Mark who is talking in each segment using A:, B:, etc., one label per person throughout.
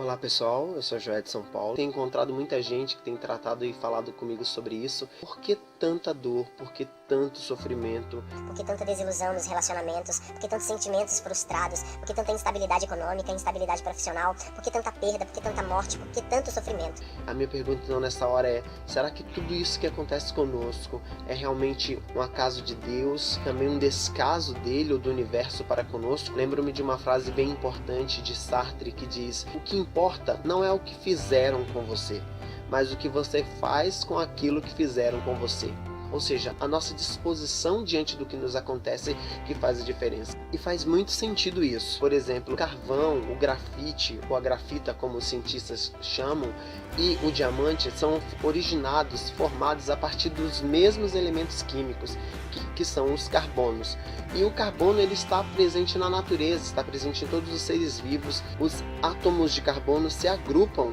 A: Olá pessoal, eu sou o Joé de São Paulo. Tenho encontrado muita gente que tem tratado e falado comigo sobre isso. Por que tanta dor? Por que tanto sofrimento?
B: Por que tanta desilusão nos relacionamentos? Por que tantos sentimentos frustrados? Por que tanta instabilidade econômica, instabilidade profissional? Por que tanta perda? Por que tanta morte? Por que tanto sofrimento?
A: A minha pergunta então nessa hora é: será que tudo isso que acontece conosco é realmente um acaso de Deus? Também um descaso dele ou do universo para conosco? Lembro-me de uma frase bem importante de Sartre que diz: o que importa não é o que fizeram com você, mas o que você faz com aquilo que fizeram com você. Ou seja, a nossa disposição diante do que nos acontece que faz a diferença. E faz muito sentido isso. Por exemplo, o carvão, o grafite, ou a grafita como os cientistas chamam, e o diamante são originados, formados a partir dos mesmos elementos químicos, que são os carbonos. E o carbono ele está presente na natureza, está presente em todos os seres vivos. Os átomos de carbono se agrupam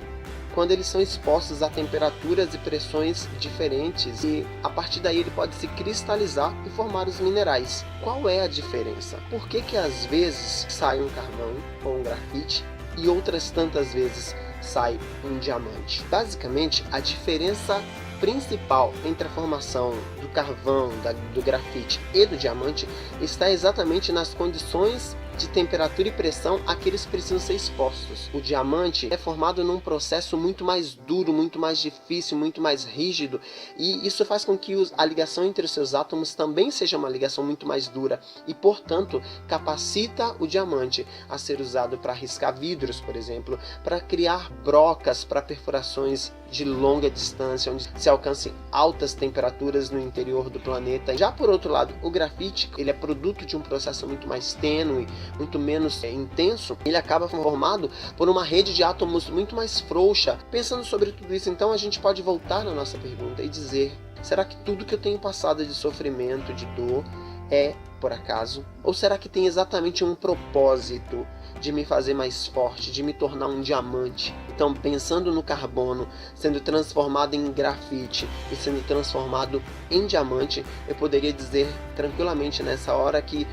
A: quando eles são expostos a temperaturas e pressões diferentes, e a partir daí ele pode se cristalizar e formar os minerais. Qual é a diferença? Por que às vezes sai um carvão ou um grafite e outras tantas vezes sai um diamante? Basicamente, a diferença principal entre a formação do carvão, do grafite e do diamante está exatamente nas condições de temperatura e pressão a que eles precisam ser expostos. O diamante é formado num processo muito mais duro, muito mais difícil, muito mais rígido, e isso faz com que a ligação entre os seus átomos também seja uma ligação muito mais dura e, portanto, capacita o diamante a ser usado para riscar vidros, por exemplo, para criar brocas para perfurações de longa distância, onde se alcance altas temperaturas no interior do planeta. Já por outro lado, o grafite, ele é produto de um processo muito mais tênue, muito menos intenso. Ele acaba formado por uma rede de átomos muito mais frouxa. Pensando sobre tudo isso, então, a gente pode voltar na nossa pergunta e dizer: será que tudo que eu tenho passado de sofrimento, de dor, é por acaso? Ou será que tem exatamente um propósito de me fazer mais forte, de me tornar um diamante? Então, pensando no carbono sendo transformado em grafite e sendo transformado em diamante, eu poderia dizer tranquilamente nessa hora que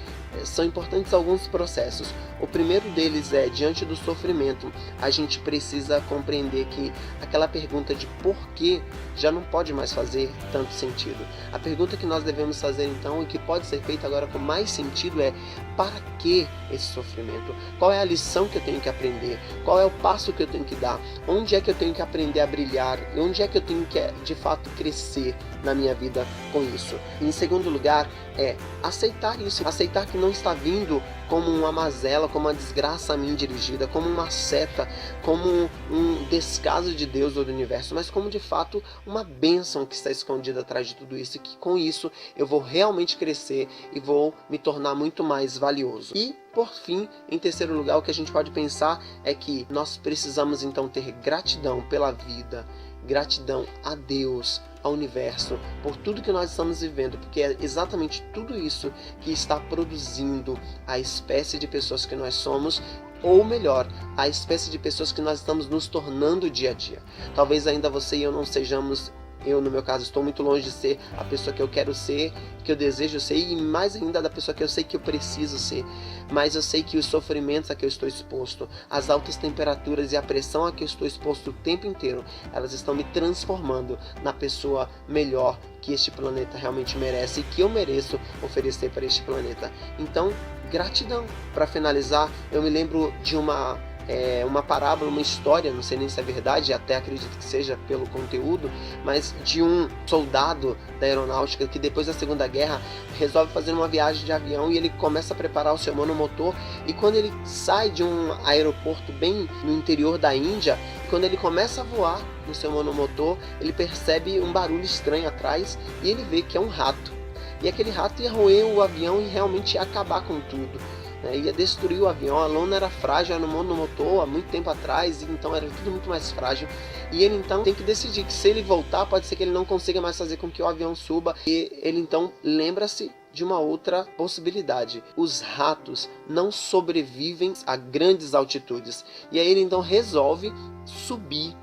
A: são importantes alguns processos. O primeiro deles é, diante do sofrimento, a gente precisa compreender que aquela pergunta de por que já não pode mais fazer tanto sentido. A pergunta que nós devemos fazer então, e que pode ser feita agora com mais sentido, é: para que esse sofrimento? Qual é a lição que eu tenho que aprender? Qual é o passo que eu tenho que dar? Onde é que eu tenho que aprender a brilhar? E onde é que eu tenho que, de fato, crescer na minha vida com isso? E, em segundo lugar, é aceitar isso. Aceitar que não está vindo como uma mazela, como uma desgraça a mim dirigida, como uma seta, como um descaso de Deus ou do universo, mas como de fato uma bênção que está escondida atrás de tudo isso, e que com isso eu vou realmente crescer e vou me tornar muito mais valioso. E por fim, em terceiro lugar, o que a gente pode pensar é que nós precisamos então ter gratidão pela vida, gratidão a Deus, ao universo, por tudo que nós estamos vivendo, porque é exatamente tudo isso que está produzindo a espécie de pessoas que nós somos, ou melhor, a espécie de pessoas que nós estamos nos tornando dia a dia. Talvez ainda você e eu não sejamos. Eu, no meu caso, estou muito longe de ser a pessoa que eu quero ser, que eu desejo ser, e mais ainda da pessoa que eu sei que eu preciso ser. Mas eu sei que os sofrimentos a que eu estou exposto, as altas temperaturas e a pressão a que eu estou exposto o tempo inteiro, elas estão me transformando na pessoa melhor que este planeta realmente merece e que eu mereço oferecer para este planeta. Então, gratidão. Para finalizar, eu me lembro de uma parábola, uma história, não sei nem se é verdade, até acredito que seja pelo conteúdo, mas de um soldado da aeronáutica que depois da Segunda Guerra resolve fazer uma viagem de avião e ele começa a preparar o seu monomotor, e quando ele sai de um aeroporto bem no interior da Índia, quando ele começa a voar no seu monomotor, ele percebe um barulho estranho atrás e ele vê que é um rato. E aquele rato ia roer o avião e realmente ia acabar com tudo. Ia destruir o avião. A lona era frágil, era no monomotor há muito tempo atrás, e então era tudo muito mais frágil. E ele então tem que decidir que se ele voltar, pode ser que ele não consiga mais fazer com que o avião suba. E ele então lembra-se de uma outra possibilidade: os ratos não sobrevivem a grandes altitudes. E aí ele então resolve subir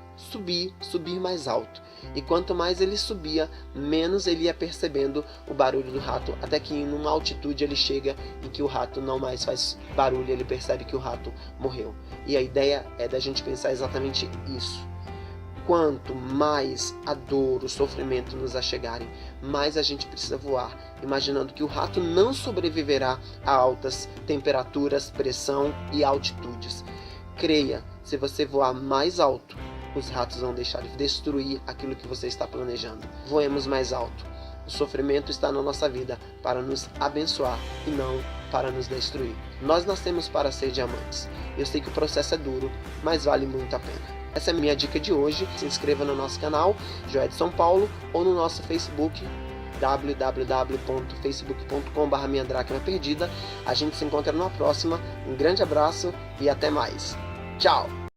A: subir mais alto. E quanto mais ele subia, menos ele ia percebendo o barulho do rato, até que em uma altitude ele chega em que o rato não mais faz barulho, ele percebe que o rato morreu. E a ideia é da gente pensar exatamente isso. Quanto mais a dor, o sofrimento nos achegarem, mais a gente precisa voar, imaginando que o rato não sobreviverá a altas temperaturas, pressão e altitudes. Creia, se você voar mais alto, os ratos vão deixar de destruir aquilo que você está planejando. Voemos mais alto. O sofrimento está na nossa vida para nos abençoar e não para nos destruir. Nós nascemos para ser diamantes. Eu sei que o processo é duro, mas vale muito a pena. Essa é a minha dica de hoje. Se inscreva no nosso canal, Joé de São Paulo, ou no nosso Facebook, www.facebook.com/minhadracma perdida. A gente se encontra numa próxima. Um grande abraço e até mais. Tchau!